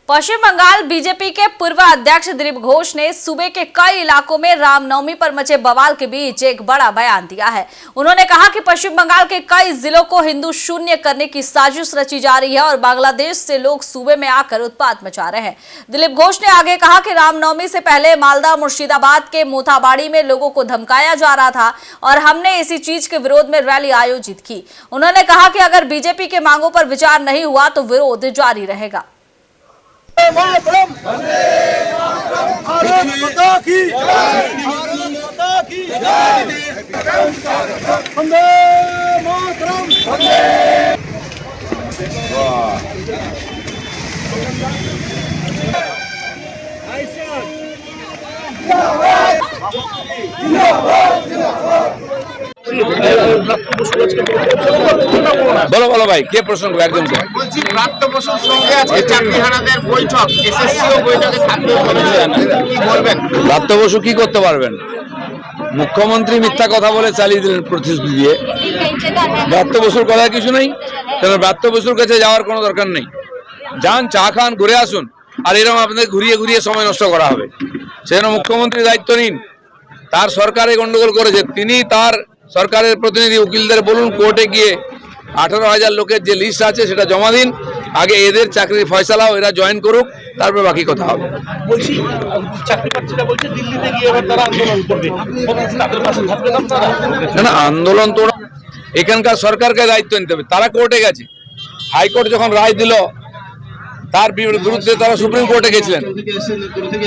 पश्चिम Bengal BJP के पूर्व अध्यक्ष दिलीप घोष ने सूबे के कई इलाकों में रामनवमी पर मचे बवाल के बीच एक बड़ा बयान दिया है। उन्होंने कहा कि पश्चिम बंगाल के कई जिलों को हिंदू शून्य करने की साजिश रची जा रही है और बांग्लादेश से लोग सूबे में आकर उत्पात मचा रहे हैं। दिलीप घोष ने आगे कहा कि रामनवमी से पहले मालदा मुर्शिदाबाद के मोथाबाड़ी में लोगों को धमकाया जा रहा था और हमने इसी चीज के विरोध में रैली आयोजित की। उन्होंने कहा कि अगर बीजेपी के मांगों पर विचार नहीं हुआ तो विरोध जारी रहेगा। भारत माता की वंदे मातरम। বলো বলো ভাই, কে প্রশ্ন একদম বলছি প্রাপ্ত বছর সঙ্গে আজকে চাকরিহারাদের বৈঠক, এসএসসিও বৈঠকে থাকবে কি বলবেন? প্রাপ্ত বসু কি করতে পারবেন? মুখ্যমন্ত্রী মিথ্যা কথা বলে চালিয়ে দিলেন প্রতিশ্রুতি দিয়ে। প্রাপ্ত বসুর কথা কিছু নেই, কারণ প্রাপ্ত বসুর কাছে যাওয়ার কোনো দরকার নেই। যান, চা খান, ঘুরে আসুন, আর এরকম আপনাদের ঘুরিয়ে ঘুরিয়ে সময় নষ্ট করা হবে। সেজন্য মুখ্যমন্ত্রী দায়িত্ব নিন। তার সরকারে গন্ডগোল করেছে, তিনি তার সরকারের প্রতিনিধি উকিলদের বলুন কোর্টে গিয়ে 18,000 লোকের যে লিস্ট আছে সেটা জমা দিন। আগে এদের চাকরির ফয়সালাও এরা জয়েন করুক, তারপর বাকি কথা হবে। বলছি চাকরি প্রার্থীরা বলছে দিল্লিতে গিয়ে এবার তারা আন্দোলন করবে, তাদের পাশে থাকবেন আপনারা? না, আন্দোলন তো এখানকার সরকারকে দায়িত্ব নিতে হবে। তারা কোর্টে গেছে, হাইকোর্ট যখন রায় দিল তার বিরুদ্ধে তারা সুপ্রিম কোর্টে গেছিলেন,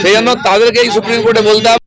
সেই জন্য তাদেরকে এই সুপ্রিম কোর্টে বলতে হবে।